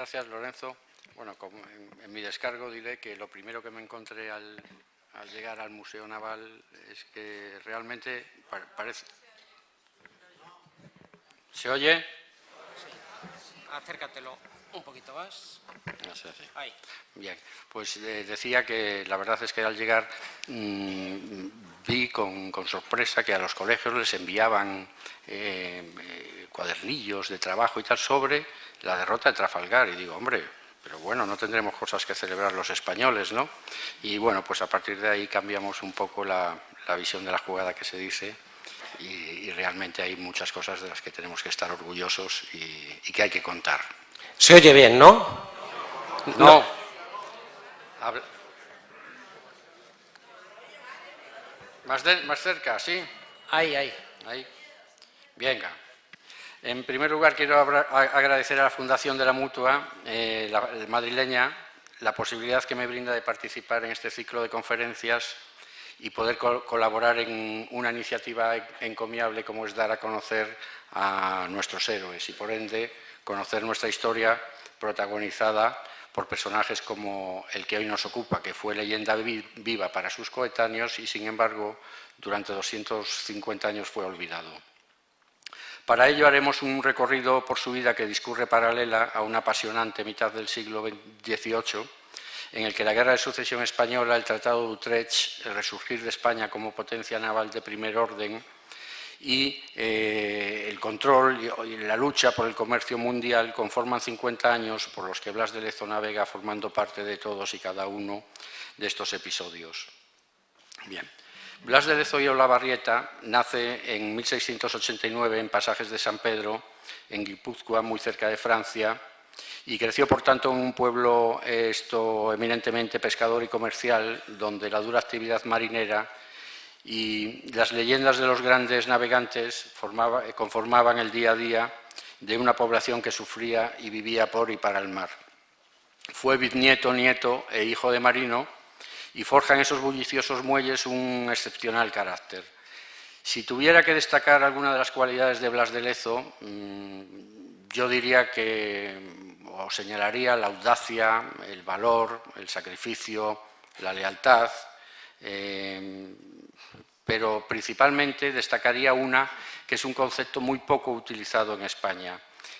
Gracias, Lorenzo. Bueno, como en mi descargo diré que lo primero que me encontré al llegar al Museo Naval es que realmente parece... ¿Se oye? Sí. Acércatelo un poquito más. Sí. Ahí. Bien, pues decía que la verdad es que al llegar vi con sorpresa que a los colegios les enviaban cuadernillos de trabajo y tal sobre la derrota de Trafalgar. Y digo, hombre, pero bueno, no tendremos cosas que celebrar los españoles, ¿no? Y bueno, pues a partir de ahí cambiamos un poco la visión de la jugada que se dice y realmente hay muchas cosas de las que tenemos que estar orgullosos y que hay que contar. Se oye bien, ¿no? No. Más cerca, ¿sí? Ahí. Venga. En primer lugar, quiero agradecer a la Fundación de la Mutua, la madrileña, la posibilidad que me brinda de participar en este ciclo de conferencias y poder colaborar en una iniciativa encomiable como es dar a conocer a nuestros héroes y, por ende, conocer nuestra historia protagonizada por personajes como el que hoy nos ocupa, que fue leyenda viva para sus coetáneos y, sin embargo, durante 250 años fue olvidado. Para ello haremos un recorrido por su vida que discurre paralela a una apasionante mitad del siglo XVIII, en el que la Guerra de Sucesión Española, el Tratado de Utrecht, el resurgir de España como potencia naval de primer orden y el control y la lucha por el comercio mundial conforman 50 años por los que Blas de Lezo navega formando parte de todos y cada uno de estos episodios. Bien. Blas de Lezo y Olavarrieta nace en 1689 en Pasajes de San Pedro, en Guipúzcoa, muy cerca de Francia, y creció, por tanto, en un pueblo eminentemente pescador y comercial, donde la dura actividad marinera y las leyendas de los grandes navegantes conformaban el día a día de una población que sufría y vivía por y para el mar. Fue bisnieto, nieto e hijo de marino, y forja en esos bulliciosos muelles un excepcional carácter. Si tuviera que destacar alguna de las cualidades de Blas de Lezo, yo diría o señalaría la audacia, el valor, el sacrificio, la lealtad, pero principalmente destacaría una que es un concepto muy poco utilizado en España,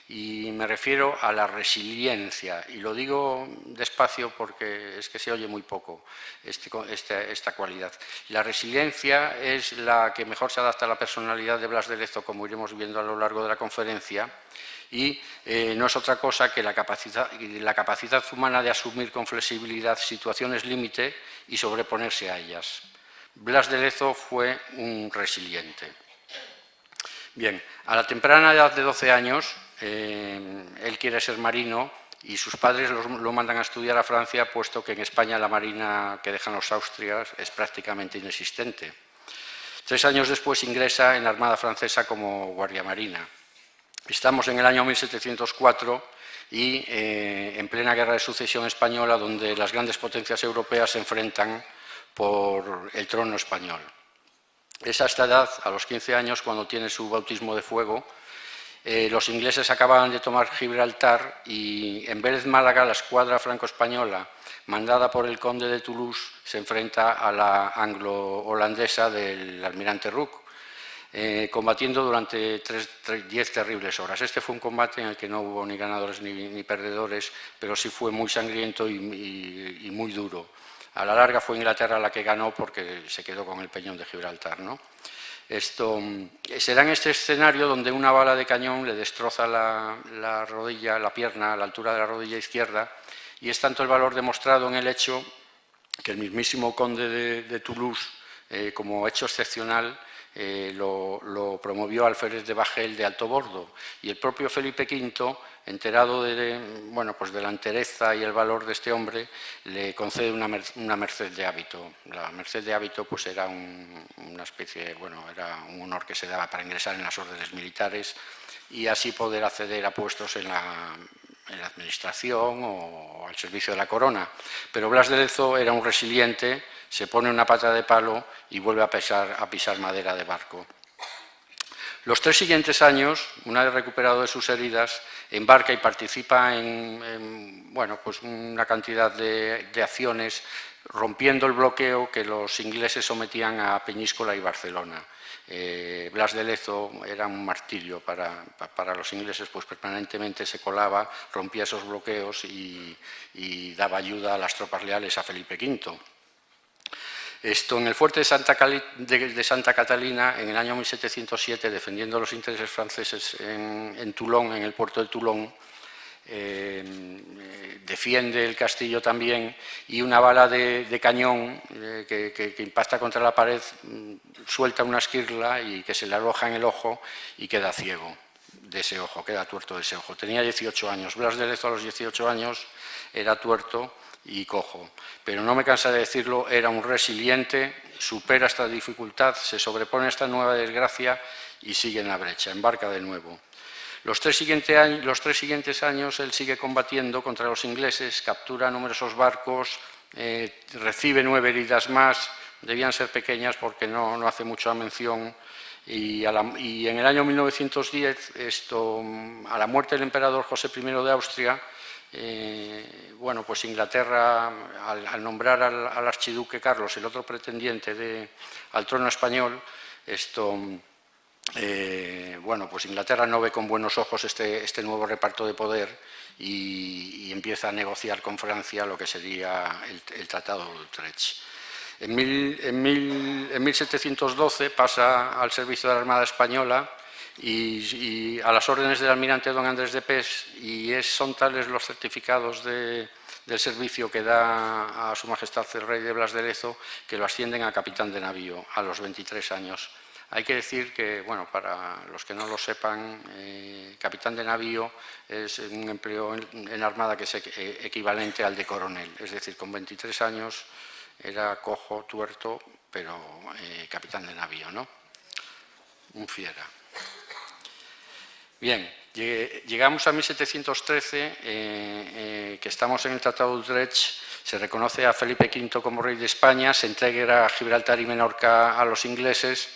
y me refiero a la resiliencia, y lo digo despacio porque es que se oye muy poco esta cualidad. La resiliencia es la que mejor se adapta a la personalidad de Blas de Lezo, como iremos viendo a lo largo de la conferencia, y no es otra cosa que la capacidad humana de asumir con flexibilidad situaciones límite y sobreponerse a ellas. Blas de Lezo fue un resiliente. Bien, a la temprana edad de 12 años, él quiere ser marino y sus padres lo mandan a estudiar a Francia, puesto que en España la marina que dejan los austrias es prácticamente inexistente. 3 años después ingresa en la Armada Francesa como guardiamarina. Estamos en el año 1704 y en plena Guerra de Sucesión Española, donde las grandes potencias europeas se enfrentan por el trono español. Es a esta edad, a los 15 años, cuando tiene su bautismo de fuego. Los ingleses acababan de tomar Gibraltar y en Vélez Málaga la escuadra franco-española, mandada por el conde de Toulouse, se enfrenta a la anglo-holandesa del almirante Rooke, combatiendo durante 10 terribles horas. Este fue un combate en el que no hubo ni ganadores ni perdedores, pero sí fue muy sangriento y muy duro. A la larga fue Inglaterra la que ganó porque se quedó con el peñón de Gibraltar, ¿no? Será en este escenario donde una bala de cañón le destroza la rodilla, la pierna, a la altura de la rodilla izquierda, y es tanto el valor demostrado en el hecho que el mismísimo conde de Toulouse, como hecho excepcional, lo promovió alférez de bajel de alto bordo, y el propio Felipe V, enterado de la entereza y el valor de este hombre, le concede una merced de hábito. La merced de hábito pues era una especie, era un honor que se daba para ingresar en las órdenes militares y así poder acceder a puestos en la administración o al servicio de la corona. Pero Blas de Lezo era un resiliente, se pone una pata de palo y vuelve a pisar madera de barco. Los 3 siguientes años, una vez recuperado de sus heridas, embarca y participa en bueno, pues una cantidad de acciones, rompiendo el bloqueo que los ingleses sometían a Peñíscola y Barcelona. Blas de Lezo era un martirio para los ingleses, pues permanentemente se colaba, rompía esos bloqueos y daba ayuda a las tropas leales a Felipe V. En el fuerte de Santa Catalina, en el año 1707, defendiendo los intereses franceses en Toulon, en el puerto de Toulon, defiende el castillo también, y una bala de cañón que impacta contra la pared suelta una esquirla y que se le aloja en el ojo y queda ciego de ese ojo, queda tuerto de ese ojo. Tenía 18 años. Blas de Lezo a los 18 años era tuerto y cojo, pero no me cansa de decirlo, era un resiliente, supera esta dificultad, se sobrepone a esta nueva desgracia y sigue en la brecha, embarca de nuevo. Los tres siguientes años él sigue combatiendo contra los ingleses, captura numerosos barcos, recibe 9 heridas más, debían ser pequeñas porque no hace mucha mención, y en el año 1910, a la muerte del emperador José I de Austria, bueno, pues Inglaterra, al nombrar al archiduque Carlos, el otro pretendiente al trono español, bueno, pues Inglaterra no ve con buenos ojos este nuevo reparto de poder y empieza a negociar con Francia lo que sería el Tratado de Utrecht. En 1712 pasa al servicio de la Armada Española y a las órdenes del almirante don Andrés de Pes, y son tales los certificados del servicio que da a su majestad el rey de Blas de Lezo que lo ascienden a capitán de navío a los 23 años. Hay que decir que, bueno, para los que no lo sepan, capitán de navío es un empleo en Armada que es equivalente al de coronel, es decir, con 23 años era cojo, tuerto, pero capitán de navío, ¿no? Un fiera. Bien, llegamos a 1713, que estamos en el Tratado de Utrecht, se reconoce a Felipe V como rey de España, se entrega Gibraltar y Menorca a los ingleses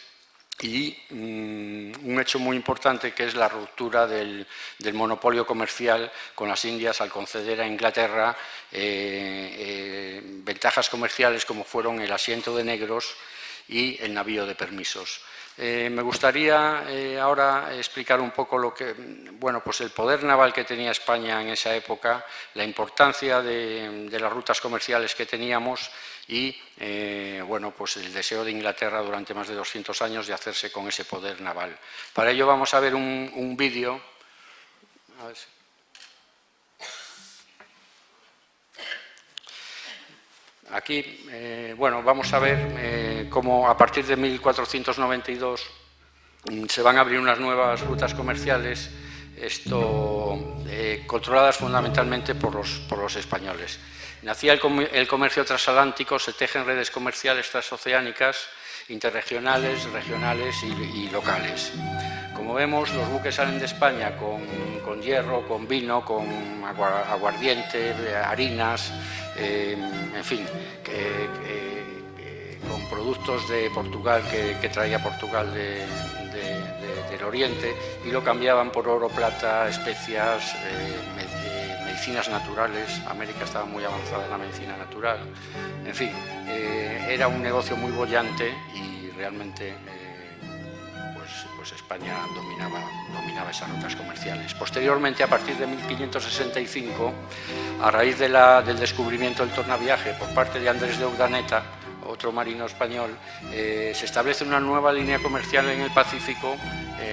y un hecho muy importante que es la ruptura del monopolio comercial con las Indias al conceder a Inglaterra ventajas comerciales como fueron el asiento de negros y el navío de permisos. Me gustaría ahora explicar un poco bueno, pues el poder naval que tenía España en esa época, la importancia de las rutas comerciales que teníamos y bueno, pues el deseo de Inglaterra durante más de 200 años de hacerse con ese poder naval. Para ello vamos a ver un vídeo. Aquí, bueno, vamos a ver cómo a partir de 1492 se van a abrir unas nuevas rutas comerciales, controladas fundamentalmente por los españoles. Nacía el comercio transatlántico, se tejen redes comerciales transoceánicas, interregionales, regionales y locales. Como vemos, los buques salen de España con hierro, con vino, con aguardiente, harinas, en fin, con productos de Portugal que traía Portugal del Oriente, y lo cambiaban por oro, plata, especias, medicinas naturales. América estaba muy avanzada en la medicina natural. En fin, era un negocio muy boyante y realmente pues España dominaba esas rutas comerciales. Posteriormente, a partir de 1565, a raíz del descubrimiento del tornaviaje por parte de Andrés de Urdaneta, otro marino español, se establece una nueva línea comercial en el Pacífico,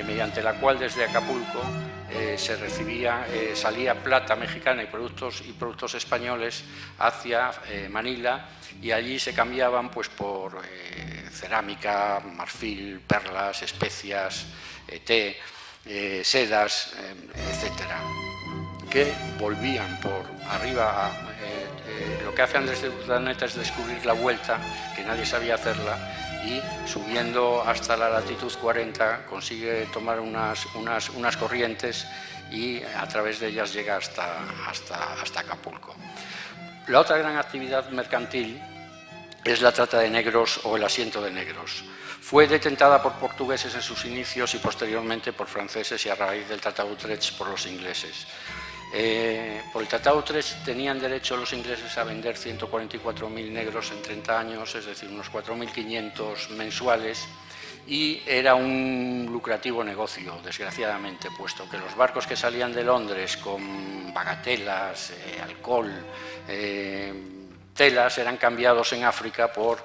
mediante la cual desde Acapulco salía plata mexicana y productos españoles hacia Manila, y allí se cambiaban pues por cerámica, marfil, perlas, especias, té, sedas, etcétera, que volvían por arriba. Lo que hace Andrés de Urdaneta es descubrir la vuelta, que nadie sabía hacerla, y subiendo hasta la latitud 40 consigue tomar unas corrientes y a través de ellas llega hasta Acapulco. La otra gran actividad mercantil es la trata de negros o el asiento de negros. Fue detentada por portugueses en sus inicios y posteriormente por franceses y a raíz del Tratado de Utrecht por los ingleses. Por el Tratado de Utrecht tenían derecho los ingleses a vender 144.000 negros en 30 años, es decir, unos 4.500 mensuales, y era un lucrativo negocio, desgraciadamente, puesto que los barcos que salían de Londres con bagatelas, alcohol, telas, eran cambiados en África por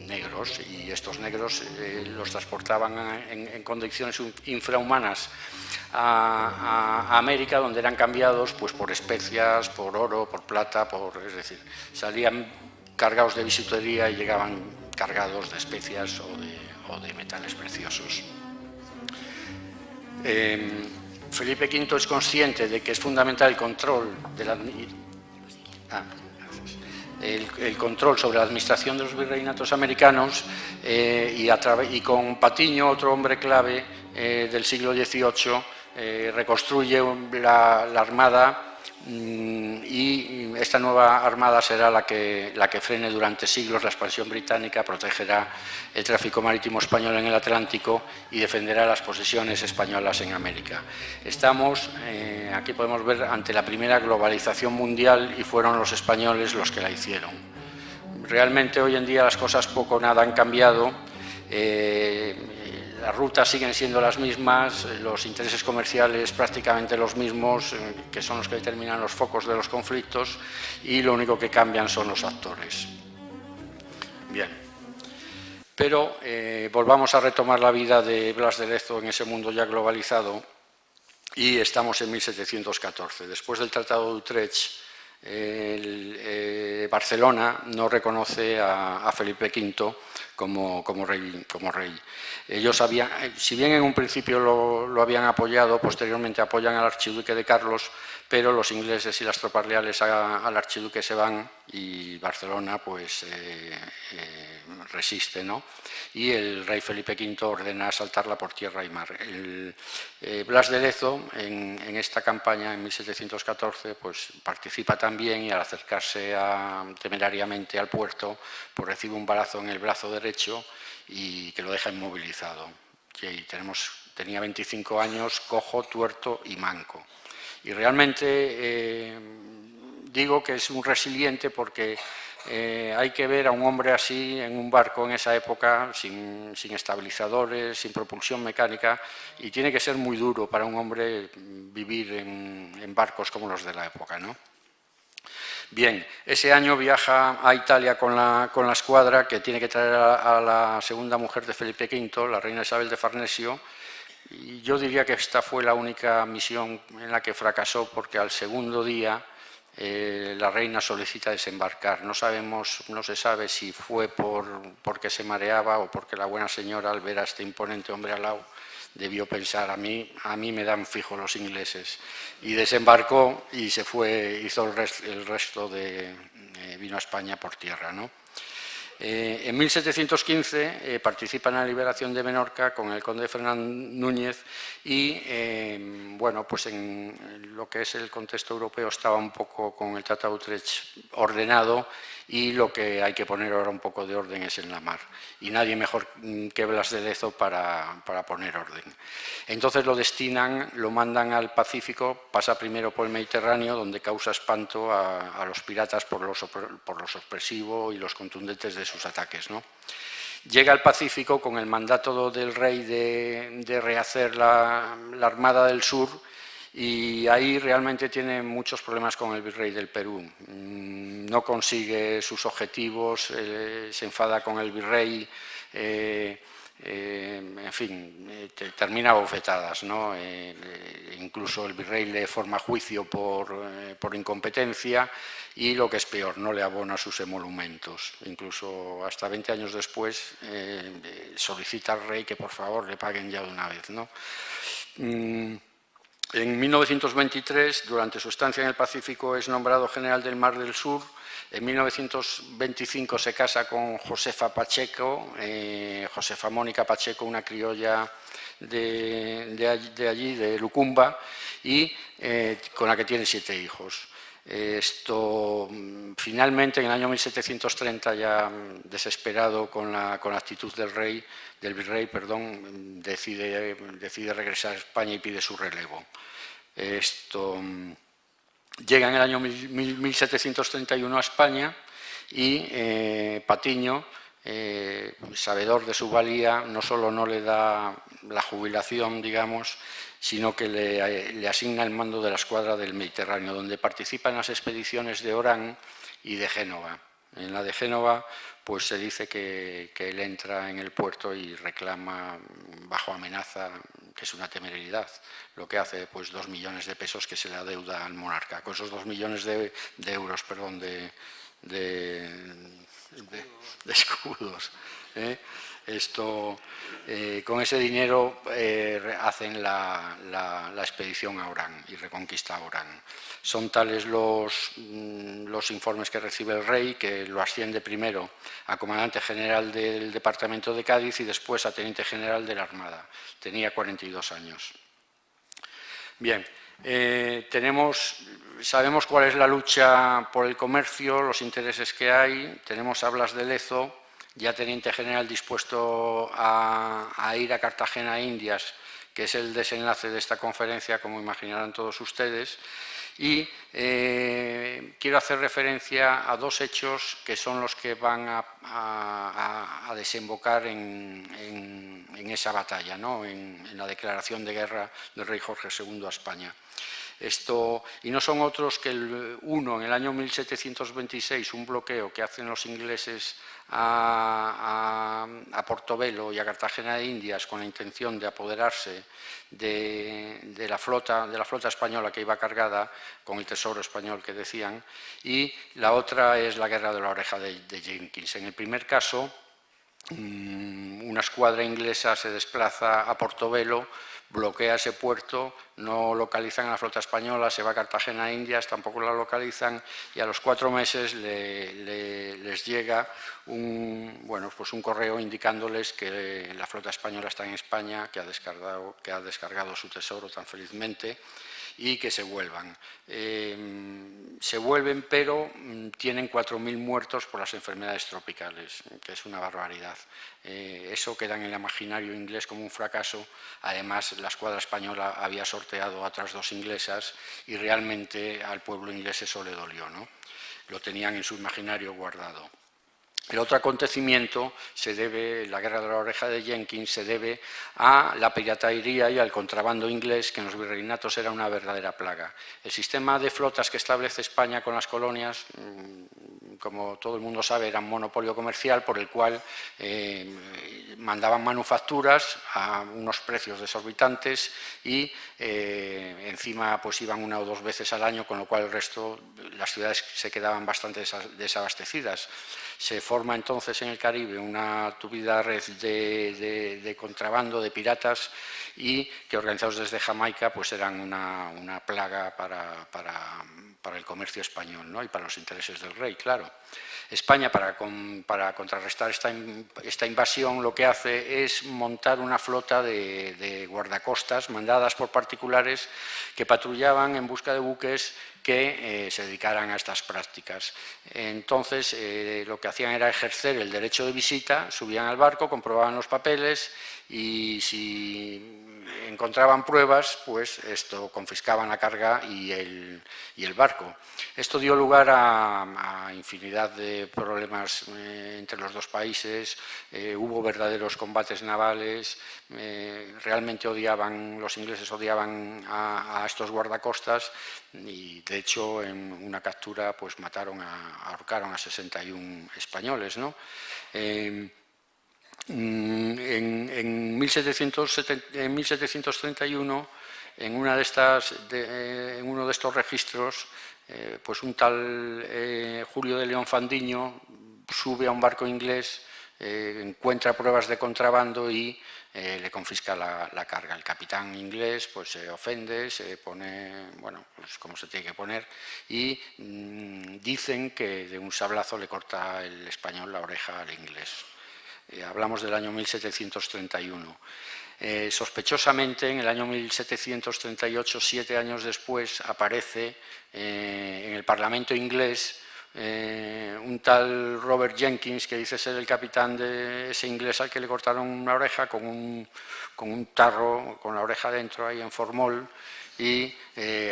negros, y estos negros los transportaban en condiciones infrahumanas a América, donde eran cambiados pues por especias, por oro, por plata, es decir, salían cargados de bisutería y llegaban cargados de especias o de metales preciosos. Felipe V es consciente de que es fundamental el control de la el control sobre la administración de los virreinatos americanos y con Patiño, otro hombre clave del siglo XVIII, reconstruye la armada y esta nueva armada será la que frene durante siglos la expansión británica, protegerá el tráfico marítimo español en el Atlántico y defenderá las posesiones españolas en América. Estamos, aquí podemos ver, ante la primera globalización mundial y fueron los españoles los que la hicieron. Realmente hoy en día las cosas poco o nada han cambiado. Las rutas siguen siendo las mismas, los intereses comerciales prácticamente los mismos, que son los que determinan los focos de los conflictos, y lo único que cambian son los actores. Bien, pero volvamos a retomar la vida de Blas de Lezo en ese mundo ya globalizado, y estamos en 1714. Después del Tratado de Utrecht, Barcelona no reconoce a Felipe V como rey. Ellos si bien en un principio lo habían apoyado, posteriormente apoyan al archiduque de Carlos, pero los ingleses y las tropas leales al archiduque se van y Barcelona pues resiste, ¿no? Y el rey Felipe V ordena asaltarla por tierra y mar. Blas de Lezo en esta campaña en 1714 pues participa también, y al acercarse temerariamente al puerto pues recibe un balazo en el brazo derecho y que lo deja inmovilizado. Y tenía 25 años, cojo, tuerto y manco. Y realmente digo que es un resiliente porque hay que ver a un hombre así en un barco en esa época, sin estabilizadores, sin propulsión mecánica, y tiene que ser muy duro para un hombre vivir en barcos como los de la época, ¿no? Bien, ese año viaja a Italia con la escuadra que tiene que traer a la segunda mujer de Felipe V, la reina Isabel de Farnesio, y yo diría que esta fue la única misión en la que fracasó, porque al segundo día la reina solicita desembarcar. No se sabe si fue porque se mareaba o porque la buena señora, al ver a este imponente hombre al lado, debió pensar, a mí me dan fijo los ingleses, y desembarcó y se fue, hizo el resto vino a España por tierra, ¿no? En 1715 participa en la liberación de Menorca con el conde Fernán Núñez y, bueno, pues en lo que es el contexto europeo estaba un poco con el Tratado de Utrecht ordenado, y lo que hay que poner ahora un poco de orden es en la mar. Y nadie mejor que Blas de Lezo para poner orden. Entonces lo mandan al Pacífico, pasa primero por el Mediterráneo, donde causa espanto a los piratas por lo sorpresivo y los contundentes de sus ataques, ¿no? Llega al Pacífico con el mandato del rey de rehacer la Armada del Sur, y ahí realmente tiene muchos problemas con el virrey del Perú. No consigue sus objetivos, se enfada con el virrey, en fin, termina a bofetadas, ¿no? Incluso el virrey le forma juicio por incompetencia, y lo que es peor, no le abona sus emolumentos. Incluso hasta 20 años después solicita al rey que por favor le paguen ya de una vez, ¿no? En 1923, durante su estancia en el Pacífico, es nombrado general del Mar del Sur. En 1925 se casa con Josefa Pacheco, Josefa Mónica Pacheco, una criolla de allí, de Lucumba, y con la que tiene 7 hijos. Finalmente, en el año 1730, ya desesperado con la actitud del virrey, decide regresar a España y pide su relevo. Llega en el año 1731 a España y Patiño, sabedor de su valía, no solo no le da la jubilación, digamos, sino que le asigna el mando de la escuadra del Mediterráneo, donde participa en las expediciones de Orán y de Génova. En la de Génova, pues se dice que él entra en el puerto y reclama bajo amenaza, que es una temeridad, lo que hace pues 2 millones de pesos que se le adeuda al monarca. Con esos 2 millones de euros, perdón, de escudos. Con ese dinero hacen la expedición a Orán y reconquista a Orán. Son tales los informes que recibe el rey, que lo asciende primero a comandante general del departamento de Cádiz y después a teniente general de la Armada. Tenía 42 años. Bien, sabemos cuál es la lucha por el comercio, los intereses que hay. Tenemos a Blas de Lezo, ya teniente general, dispuesto a ir a Cartagena a Indias, que es el desenlace de esta conferencia, como imaginarán todos ustedes. Y quiero hacer referencia a 2 hechos que son los que van a desembocar en esa batalla, ¿no? en la declaración de guerra del rey Jorge II a España. Y no son otros que uno, en el año 1726, un bloqueo que hacen los ingleses a Portobelo y a Cartagena de Indias con la intención de apoderarse de la flota española que iba cargada con el tesoro español que decían, y la otra es la guerra de la Oreja de Jenkins. En el primer caso, una escuadra inglesa se desplaza a Portobelo, bloquea ese puerto, no localizan a la flota española, se va a Cartagena de Indias, tampoco la localizan, y a los 4 meses les llega un correo indicándoles que la flota española está en España, que ha descargado su tesoro tan felizmente, y que se vuelvan. Se vuelven, pero tienen 4.000 muertos por las enfermedades tropicales, que es una barbaridad. Eso queda en el imaginario inglés como un fracaso. Además, la escuadra española había sorteado a otras 2 inglesas y realmente al pueblo inglés eso le dolió, ¿no? Lo tenían en su imaginario guardado. El otro acontecimiento la guerra de la Oreja de Jenkins, se debe a la piratería y al contrabando inglés, que en los virreinatos era una verdadera plaga. El sistema de flotas que establece España con las colonias, como todo el mundo sabe, era un monopolio comercial por el cual mandaban manufacturas a unos precios desorbitantes y encima pues iban 1 o 2 veces al año, con lo cual el resto, las ciudades se quedaban bastante desabastecidas. Se forma entonces en el Caribe una tupida red de contrabando, de piratas, y que organizados desde Jamaica pues eran una plaga para el comercio español, ¿no? Y para los intereses del rey, claro. España, para contrarrestar esta invasión, lo que hace es montar una flota de guardacostas mandadas por particulares que patrullaban en busca de buques que se dedicaran a estas prácticas. Entonces, lo que hacían era ejercer el derecho de visita, subían al barco, comprobaban los papeles y si encontraban pruebas, pues confiscaban la carga y el barco. Esto dio lugar a infinidad de problemas entre los 2 países, hubo verdaderos combates navales, realmente los ingleses odiaban a estos guardacostas y de hecho en una captura pues ahorcaron a 61 españoles, ¿no? En 1731, en uno de estos registros, pues un tal Julio de León Fandiño sube a un barco inglés, encuentra pruebas de contrabando y le confisca la carga. El capitán inglés pues se ofende, se pone, bueno, pues como se tiene que poner, y dicen que de un sablazo le corta el español la oreja al inglés. Hablamos del año 1731. Sospechosamente, en el año 1738, 7 años después, aparece en el Parlamento inglés un tal Robert Jenkins, que dice ser el capitán de ese inglés al que le cortaron una oreja con un tarro, con la oreja dentro ahí en formol, y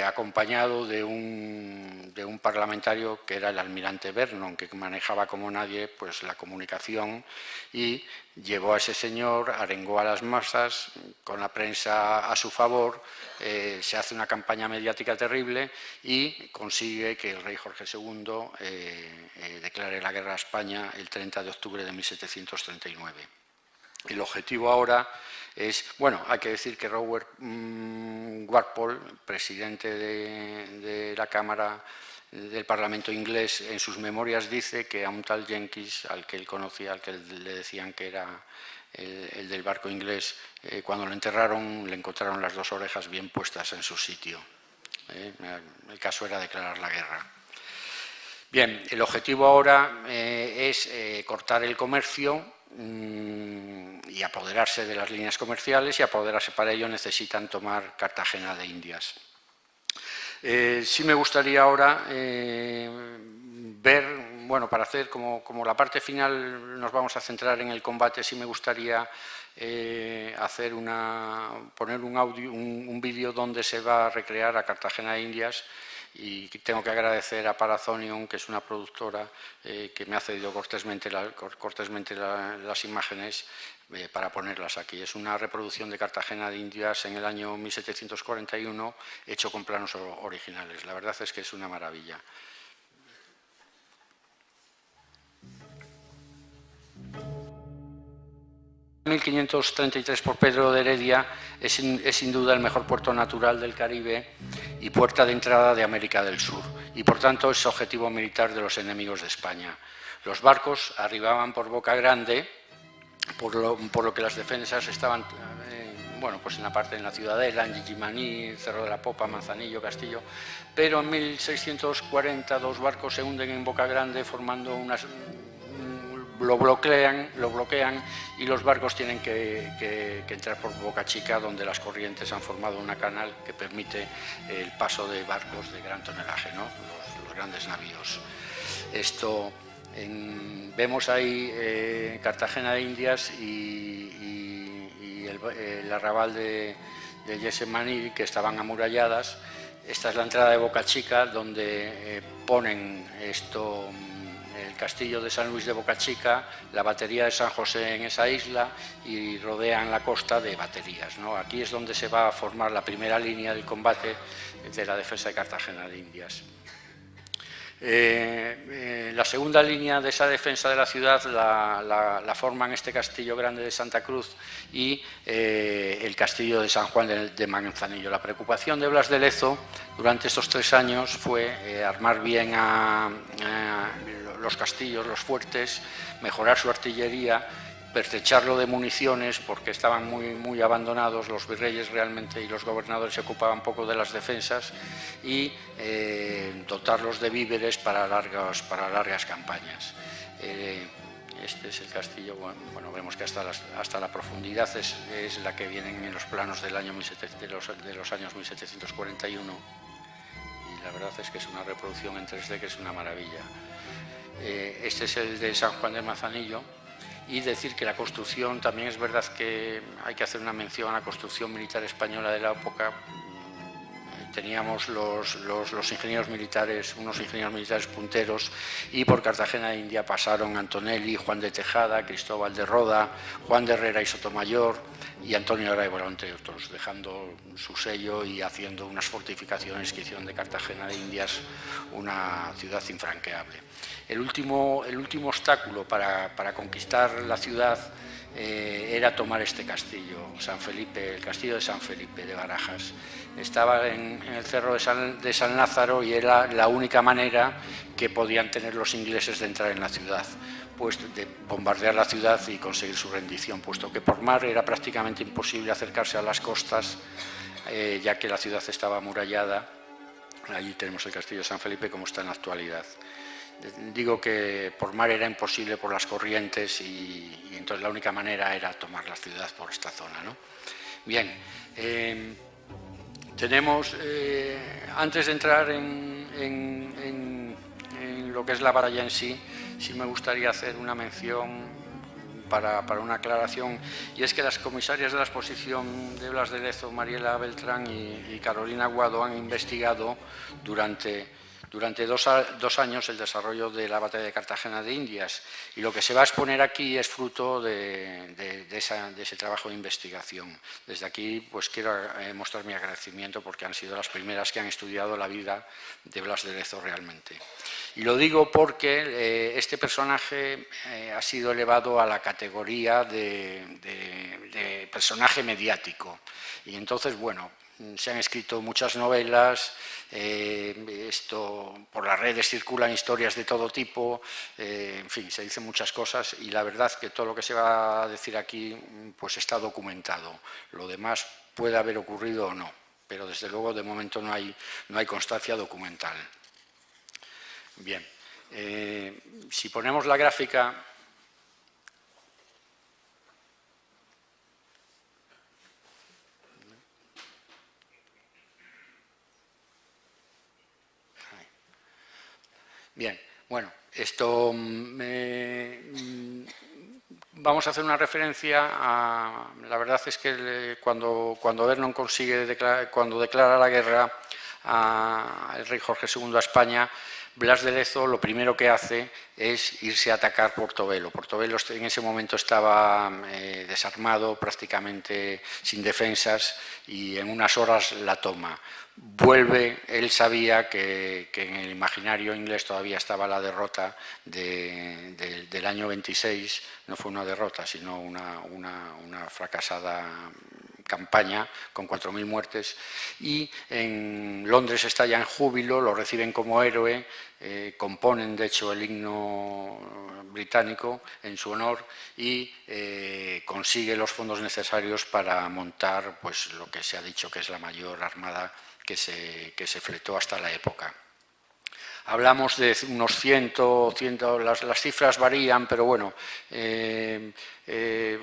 acompañado de un parlamentario que era el almirante Vernon, que manejaba como nadie pues la comunicación, y llevó a ese señor, arengó a las masas con la prensa a su favor, se hace una campaña mediática terrible y consigue que el rey Jorge II declare la guerra a España el 30 de octubre de 1739. El objetivo ahora es, bueno, hay que decir que Robert Walpole, presidente de la Cámara del Parlamento inglés, en sus memorias dice que a un tal Jenkins, al que él conocía, al que le decían que era el del barco inglés, cuando lo enterraron le encontraron las 2 orejas bien puestas en su sitio. El caso era declarar la guerra. Bien, el objetivo ahora es cortar el comercio y apoderarse de las líneas comerciales, y apoderarse para ello necesitan tomar Cartagena de Indias. Sí me gustaría ahora ver, bueno, para hacer como la parte final nos vamos a centrar en el combate, sí me gustaría poner un vídeo donde se va a recrear a Cartagena de Indias, y tengo que agradecer a Parathonion, que es una productora que me ha cedido cortésmente las imágenes para ponerlas aquí. Es una reproducción de Cartagena de Indias en el año 1741, hecho con planos originales. La verdad es que es una maravilla. En 1533 por Pedro de Heredia es sin duda el mejor puerto natural del Caribe y puerta de entrada de América del Sur, y por tanto es objetivo militar de los enemigos de España. Los barcos arribaban por Boca Grande, por lo que las defensas estaban bueno, pues en la Ciudadela, en Gigimaní, Cerro de la Popa, Manzanillo, Castillo, pero en 1640 2 barcos se hunden en Boca Grande formando lo bloquean y los barcos tienen que entrar por Boca Chica, donde las corrientes han formado una canal que permite el paso de barcos de gran tonelaje, ¿no? los grandes navíos. Vemos ahí Cartagena de Indias y el arrabal de Getsemaní, que estaban amuralladas. Esta es la entrada de Boca Chica, donde ponen el castillo de San Luis de Boca Chica, la batería de San José en esa isla, y rodean la costa de baterías, ¿no? Aquí es donde se va a formar la primera línea del combate de la defensa de Cartagena de Indias. La segunda línea de esa defensa de la ciudad la forman este castillo grande de Santa Cruz y el castillo de San Juan de Manzanillo. La preocupación de Blas de Lezo durante estos 3 años fue armar bien los castillos, los fuertes, mejorar su artillería, pertrecharlo de municiones, porque estaban muy abandonados. Los virreyes realmente y los gobernadores se ocupaban poco de las defensas, y dotarlos de víveres para largas campañas. Este es el castillo. Bueno, vemos que hasta la profundidad es la que vienen en los planos de los años 1741, y la verdad es que es una reproducción en 3D que es una maravilla. Este es el de San Juan de Manzanillo. Y decir que la construcción, también es verdad que hay que hacer una mención a la construcción militar española de la época. Teníamos los ingenieros militares, unos ingenieros militares punteros, y por Cartagena de India pasaron Antonelli, Juan de Tejada, Cristóbal de Roda, Juan de Herrera y Sotomayor y Antonio Arévalo, entre otros, dejando su sello y haciendo unas fortificaciones que hicieron de Cartagena de Indias una ciudad infranqueable. El último obstáculo para conquistar la ciudad era tomar este castillo, San Felipe, el castillo de San Felipe de Barajas. Estaba en el cerro de San Lázaro, y era la única manera que podían tener los ingleses de entrar en la ciudad, pues de bombardear la ciudad y conseguir su rendición, puesto que por mar era prácticamente imposible acercarse a las costas, ya que la ciudad estaba amurallada. Allí tenemos el castillo de San Felipe como está en la actualidad. Digo que por mar era imposible por las corrientes y entonces la única manera era tomar la ciudad por esta zona, ¿no? Bien, tenemos, antes de entrar en lo que es la batalla en sí, sí me gustaría hacer una mención para una aclaración, y es que las comisarias de la exposición de Blas de Lezo, Mariela Beltrán y Carolina Guado han investigado durante 2 años el desarrollo de la batalla de Cartagena de Indias, y lo que se va a exponer aquí es fruto de ese trabajo de investigación. Desde aquí pues quiero mostrar mi agradecimiento porque han sido las primeras que han estudiado la vida de Blas de Lezo realmente. Y lo digo porque este personaje ha sido elevado a la categoría de personaje mediático. Y entonces, bueno, se han escrito muchas novelas, por las redes circulan historias de todo tipo, en fin, se dicen muchas cosas y la verdad que todo lo que se va a decir aquí pues está documentado. Lo demás puede haber ocurrido o no, pero desde luego de momento no hay constancia documental. Bien, si ponemos la gráfica, bien, bueno, esto vamos a hacer una referencia a, la verdad es que cuando Vernon cuando declara la guerra al rey Jorge II a España, Blas de Lezo lo primero que hace es irse a atacar Portobelo. Portobelo en ese momento estaba desarmado, prácticamente sin defensas, y en unas horas la toma. Vuelve, él sabía que en el imaginario inglés todavía estaba la derrota del año 26, no fue una derrota, sino una fracasada campaña con 4.000 muertes, y en Londres estalla en júbilo, lo reciben como héroe, componen de hecho el himno británico en su honor y consigue los fondos necesarios para montar pues, lo que se ha dicho que es la mayor armada que se fletó hasta la época. Hablamos de unos 100, las cifras varían, pero bueno,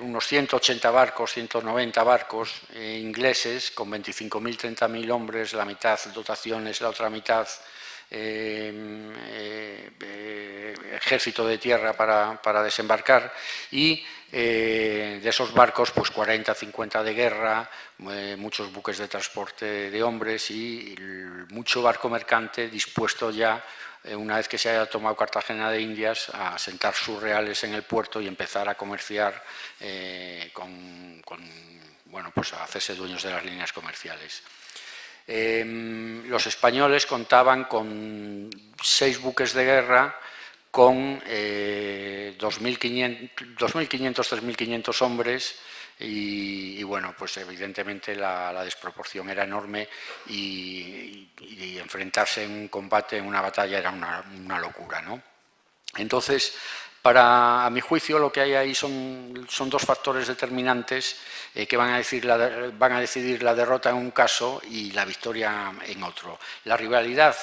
unos 180 barcos, 190 barcos ingleses con 25.000, 30.000 hombres, la mitad dotaciones, la otra mitad ejército de tierra para desembarcar, y de esos barcos pues 40, 50 de guerra, muchos buques de transporte de hombres y mucho barco mercante dispuesto ya, una vez que se haya tomado Cartagena de Indias, a sentar sus reales en el puerto y empezar a comerciar bueno, pues a hacerse dueños de las líneas comerciales. Los españoles contaban con 6 buques de guerra con 2.500, 3.500 hombres y bueno, pues evidentemente la desproporción era enorme y enfrentarse en un combate, en una batalla, era una locura, ¿no? Entonces, a mi juicio, lo que hay ahí son 2 factores determinantes que van a decidir la derrota en un caso y la victoria en otro. La rivalidad,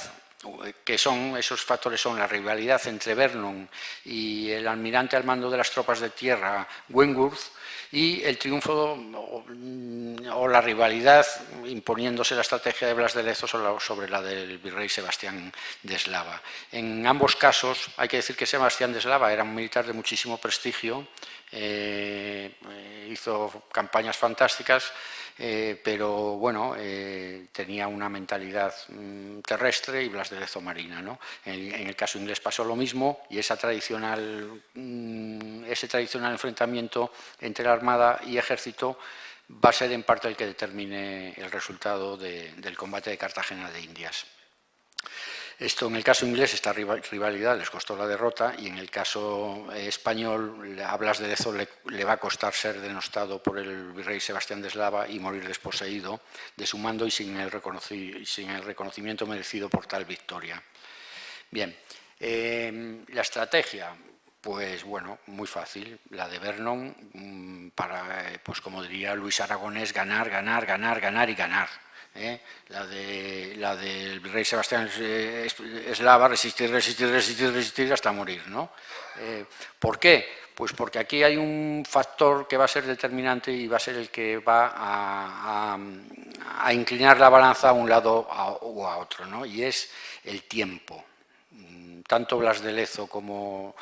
esos factores son la rivalidad entre Vernon y el almirante al mando de las tropas de tierra, Wentworth, y el triunfo o la rivalidad imponiéndose la estrategia de Blas de Lezo sobre la del virrey Sebastián de Eslava. En ambos casos hay que decir que Sebastián de Eslava era un militar de muchísimo prestigio, hizo campañas fantásticas, pero bueno, tenía una mentalidad terrestre y Blas de Lezo marina, ¿no? En el caso inglés pasó lo mismo y ese tradicional enfrentamiento entre la Armada y Ejército va a ser en parte el que determine el resultado del combate de Cartagena de Indias. Esto, en el caso inglés, esta rivalidad les costó la derrota, y en el caso español a Blas de Lezo le va a costar ser denostado por el virrey Sebastián de Eslava y morir desposeído de su mando y sin el reconocimiento merecido por tal victoria. Bien, la estrategia, pues bueno, muy fácil, la de Vernon, pues como diría Luis Aragonés, ganar, ganar, ganar, ganar y ganar. la del virrey Sebastián Eslava, resistir hasta morir, ¿no? ¿Por qué? Pues porque aquí hay un factor que va a ser determinante y va a ser el que va a inclinar la balanza a un lado o a otro, ¿no? Y es el tiempo. Tanto Blas de Lezo como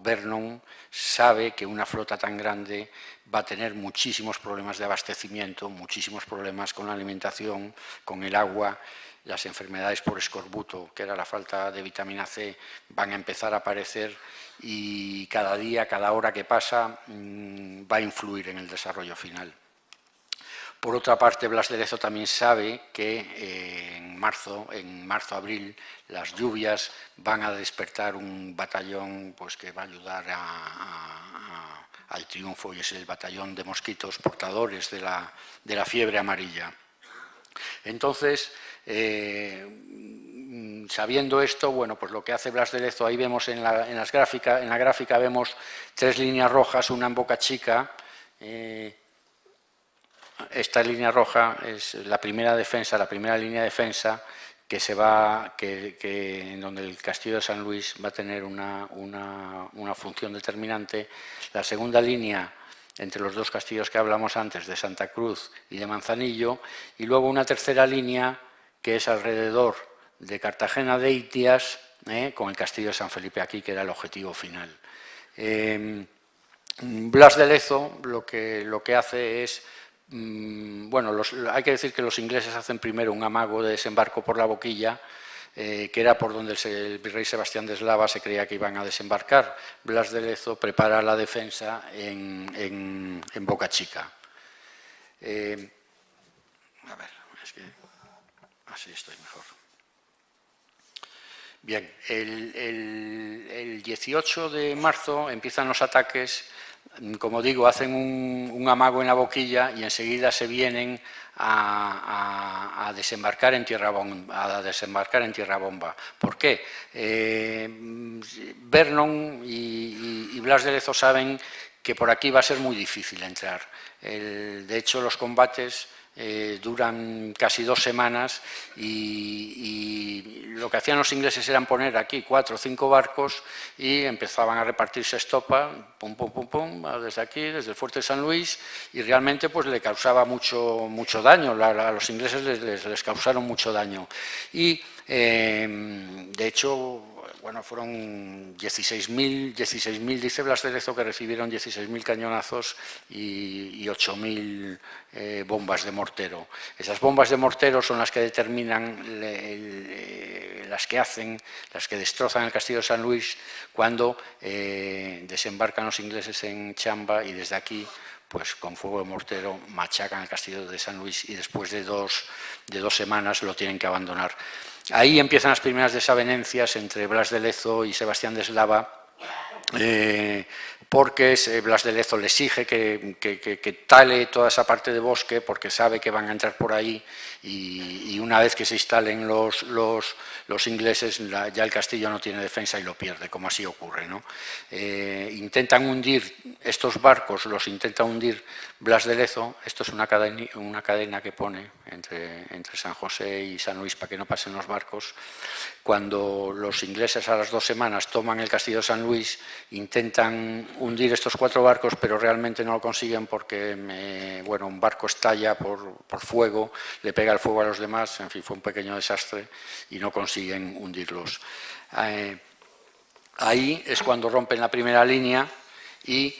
Vernon sabe que una flota tan grande va a tener muchísimos problemas de abastecimiento, muchísimos problemas con la alimentación, con el agua. Las enfermedades por escorbuto, que era la falta de vitamina C, van a empezar a aparecer y cada día, cada hora que pasa va a influir en el desarrollo final. Por otra parte, Blas de Lezo también sabe que en marzo, abril, las lluvias van a despertar un batallón pues, que va a ayudar al triunfo, y es el batallón de mosquitos portadores de la fiebre amarilla. Entonces, sabiendo esto, bueno, pues lo que hace Blas de Lezo, ahí vemos en la gráfica vemos 3 líneas rojas, una en Boca Chica. Esta línea roja es la primera línea de defensa en donde el castillo de San Luis va a tener una función determinante. La segunda línea entre los dos castillos que hablamos antes, de Santa Cruz y de Manzanillo, y luego una tercera línea que es alrededor de Cartagena de Itias, con el castillo de San Felipe aquí, que era el objetivo final. Blas de Lezo lo que hace es, bueno, hay que decir que los ingleses hacen primero un amago de desembarco por la Boquilla, que era por donde el virrey Sebastián de Eslava se creía que iban a desembarcar. Blas de Lezo prepara la defensa en Boca Chica. A ver, es que así estoy mejor. Bien, el 18 de marzo empiezan los ataques. Como digo, hacen un amago en la Boquilla y enseguida se vienen a desembarcar en Tierra Bomba. ¿Por qué? Vernon y Blas de Lezo saben que por aquí va a ser muy difícil entrar. De hecho, los combates duran casi 2 semanas y lo que hacían los ingleses era poner aquí 4 o 5 barcos y empezaban a repartirse estopa, pum, pum, pum, pum, desde aquí, desde el fuerte de San Luis, y realmente pues le causaba mucho daño, a los ingleses les causaron mucho daño. Y de hecho, bueno, fueron 16.000, dice Blas de Lezo, que recibieron 16.000 cañonazos y 8.000 bombas de mortero. Esas bombas de mortero son las que determinan, las que destrozan el castillo de San Luis cuando desembarcan los ingleses en Chamba y desde aquí, pues con fuego de mortero, machacan el castillo de San Luis y después de dos semanas lo tienen que abandonar. Ahí empiezan las primeras desavenencias entre Blas de Lezo y Sebastián de Eslava, porque Blas de Lezo le exige que tale toda esa parte de bosque porque sabe que van a entrar por ahí y una vez que se instalen los ingleses ya el castillo no tiene defensa y lo pierde, como así ocurre, ¿no? Intentan hundir estos barcos, los intenta hundir Blas de Lezo. Esto es una cadena que pone entre San José y San Luis para que no pasen los barcos. Cuando los ingleses a las 2 semanas toman el castillo de San Luis, intentan hundir estos 4 barcos, pero realmente no lo consiguen porque bueno, un barco estalla por fuego, le pega el fuego a los demás, en fin, fue un pequeño desastre y no consiguen hundirlos. Ahí es cuando rompen la primera línea y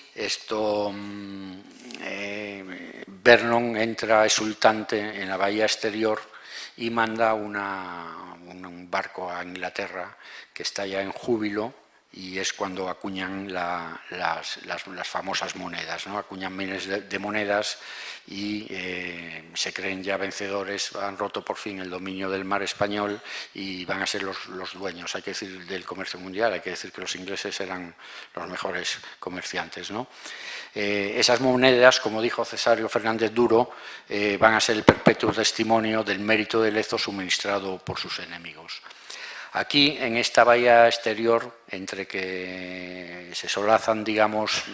Vernon entra exultante en la bahía exterior y manda un barco a Inglaterra que está ya en júbilo, y es cuando acuñan las famosas monedas, ¿no? Acuñan miles de monedas y se creen ya vencedores, han roto por fin el dominio del mar español y van a ser los dueños, hay que decir, del comercio mundial. Hay que decir que los ingleses eran los mejores comerciantes, ¿no? Esas monedas, como dijo Cesario Fernández Duro, van a ser el perpetuo testimonio del mérito de Lezo suministrado por sus enemigos. Aquí, en esta bahía exterior, entre que se solazan, digamos,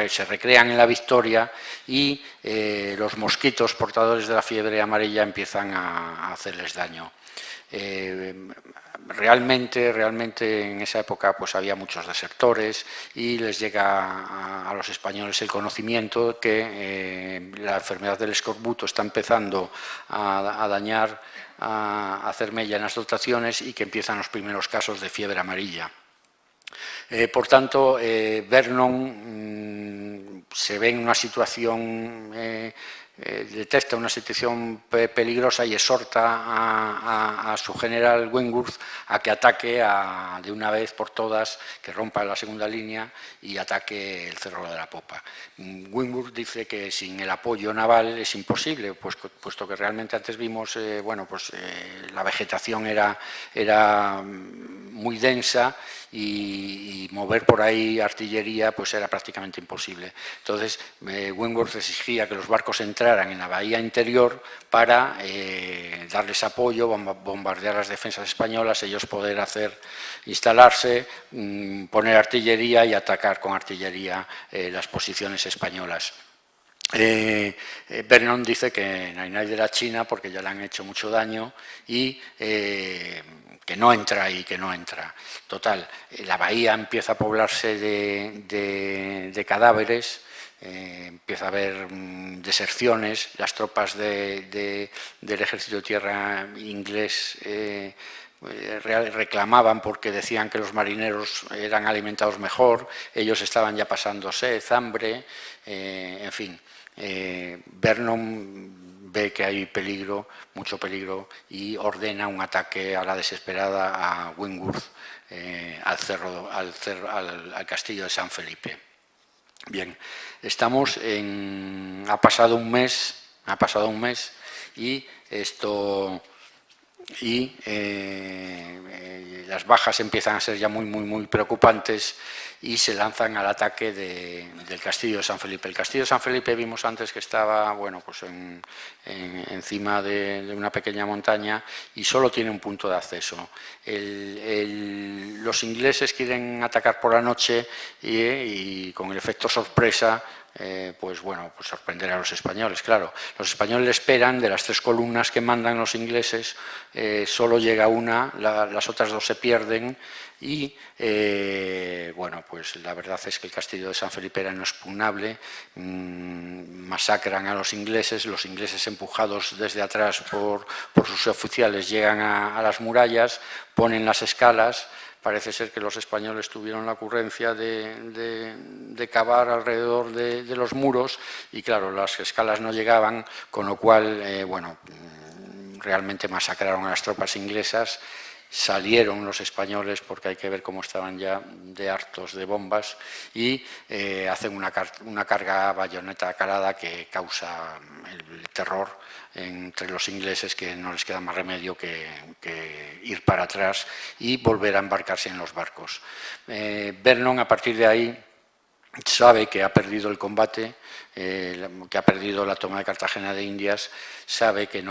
se recrean en la Victoria y los mosquitos portadores de la fiebre amarilla empiezan a hacerles daño. Realmente en esa época pues había muchos desertores y les llega a los españoles el conocimiento que la enfermedad del escorbuto está empezando a dañar, a hacer mella en las dotaciones y que empiezan los primeros casos de fiebre amarilla. Por tanto, Vernon se ve en una situación, detecta una situación peligrosa y exhorta a su general Wentworth a que ataque de una vez por todas, que rompa la segunda línea y ataque el Cerro de la Popa. Wentworth dice que sin el apoyo naval es imposible, puesto que realmente antes vimos, la vegetación era muy densa y mover por ahí artillería pues era prácticamente imposible. Entonces, Wentworth exigía que los barcos entraran en la bahía interior para darles apoyo, bombardear las defensas españolas, ellos poder instalarse, poner artillería y atacar con artillería las posiciones españolas. Vernon dice que Nainai de la China porque ya le han hecho mucho daño y que no entra ahí, que no entra. Total, la bahía empieza a poblarse de cadáveres, empieza a haber deserciones, las tropas del ejército de tierra inglés reclamaban porque decían que los marineros eran alimentados mejor, ellos estaban ya pasando sed, hambre, en fin. Vernon ve que hay peligro, mucho peligro, y ordena un ataque a la desesperada a Wentworth, al castillo de San Felipe. Bien, ha pasado un mes y las bajas empiezan a ser ya muy preocupantes y se lanzan al ataque del castillo de San Felipe. El castillo de San Felipe vimos antes que estaba encima de una pequeña montaña y solo tiene un punto de acceso. Los ingleses quieren atacar por la noche y con el efecto sorpresa sorprender a los españoles. Claro, los españoles esperan, de las 3 columnas que mandan los ingleses, solo llega una, las otras 2 se pierden y la verdad es que el castillo de San Felipe era inexpugnable, masacran a los ingleses empujados desde atrás por sus oficiales llegan a las murallas, ponen las escalas. Parece ser que los españoles tuvieron la ocurrencia de cavar alrededor de los muros y, claro, las escalas no llegaban, con lo cual, realmente masacraron a las tropas inglesas. Salieron los españoles, porque hay que ver cómo estaban ya de hartos de bombas, y hacen una carga bayoneta calada que causa el terror entre los ingleses, que no les queda más remedio que ir para atrás y volver a embarcarse en los barcos. Vernon, a partir de ahí, sabe que ha perdido el combate, que ha perdido la toma de Cartagena de Indias, sabe que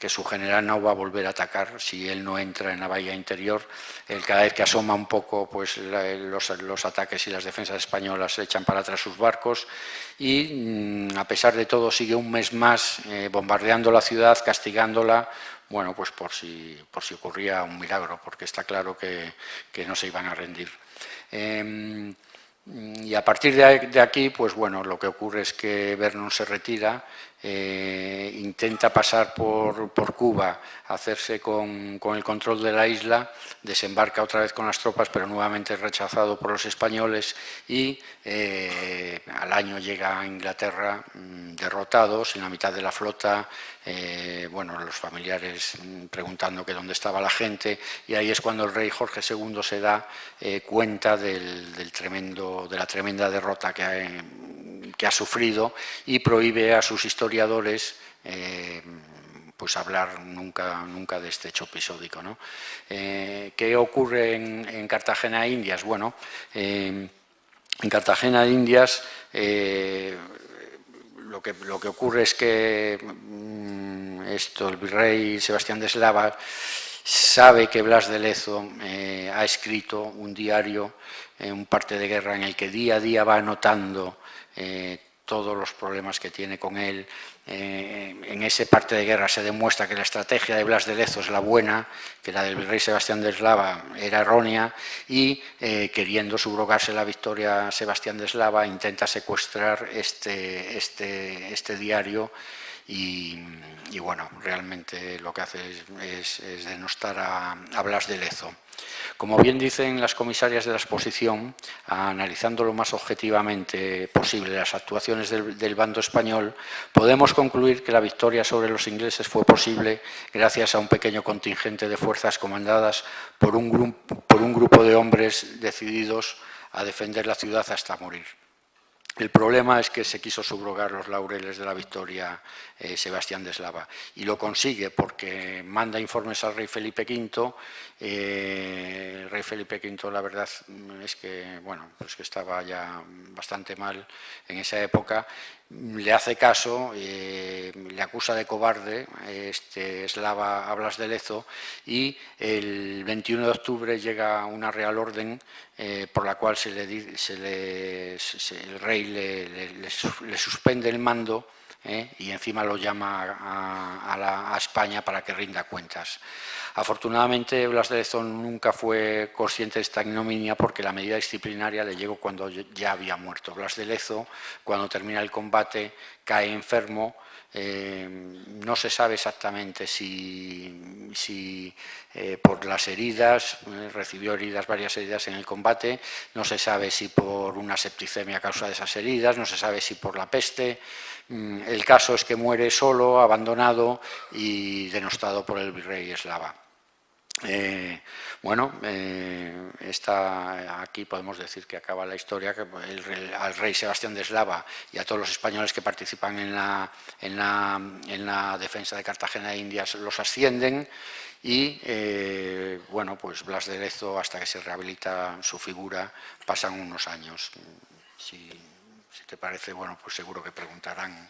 su general no va a volver a atacar si él no entra en la bahía interior. Cada vez que asoma un poco, pues los ataques y las defensas españolas echan para atrás sus barcos y, a pesar de todo, sigue un mes más bombardeando la ciudad, castigándola, pues por si ocurría un milagro, porque está claro que no se iban a rendir. Y a partir de aquí, lo que ocurre es que Vernon se retira, intenta pasar por Cuba, hacerse con el control de la isla, desembarca otra vez con las tropas, pero nuevamente es rechazado por los españoles y al año llega a Inglaterra derrotados, en la mitad de la flota, los familiares preguntando que dónde estaba la gente, y ahí es cuando el rey Jorge II se da cuenta de la tremenda derrota que ha sufrido y prohíbe a sus historiadores hablar nunca de este hecho episódico, ¿no? ¿Qué ocurre en Cartagena de Indias? Bueno, en Cartagena de Indias lo que ocurre es que el virrey Sebastián de Eslava sabe que Blas de Lezo ha escrito un diario, un parte de guerra, en el que día a día va anotando todos los problemas que tiene con él. En ese parte de guerra se demuestra que la estrategia de Blas de Lezo es la buena, que la del virrey Sebastián de Eslava era errónea, y queriendo subrogarse la victoria Sebastián de Eslava intenta secuestrar este diario y bueno, realmente lo que hace es denostar a Blas de Lezo. Como bien dicen las comisarias de la exposición, analizando lo más objetivamente posible las actuaciones del bando español, podemos concluir que la victoria sobre los ingleses fue posible gracias a un pequeño contingente de fuerzas comandadas por un grupo de hombres decididos a defender la ciudad hasta morir. El problema es que se quiso subrogar los laureles de la victoria Sebastián de Eslava, y lo consigue porque manda informes al rey Felipe V. El rey Felipe V, la verdad es que, bueno, pues que estaba ya bastante mal en esa época, le hace caso, le acusa de cobarde Eslava a Blas de Lezo, y el 21 de octubre llega una real orden por la cual el rey le suspende el mando y encima lo llama a España para que rinda cuentas. Afortunadamente, Blas de Lezo nunca fue consciente de esta ignominia, porque la medida disciplinaria le llegó cuando ya había muerto. Blas de Lezo, cuando termina el combate, cae enfermo. No se sabe exactamente si por las heridas, recibió varias heridas en el combate, no se sabe si por una septicemia a causa de esas heridas, no se sabe si por la peste. El caso es que muere solo, abandonado y denostado por el virrey Eslava. Aquí podemos decir que acaba la historia, que al rey Sebastián de Eslava y a todos los españoles que participan en la defensa de Cartagena de Indias los ascienden, y bueno, pues Blas de Lezo, hasta que se rehabilita su figura, pasan unos años. Si te parece, bueno, pues seguro que preguntarán.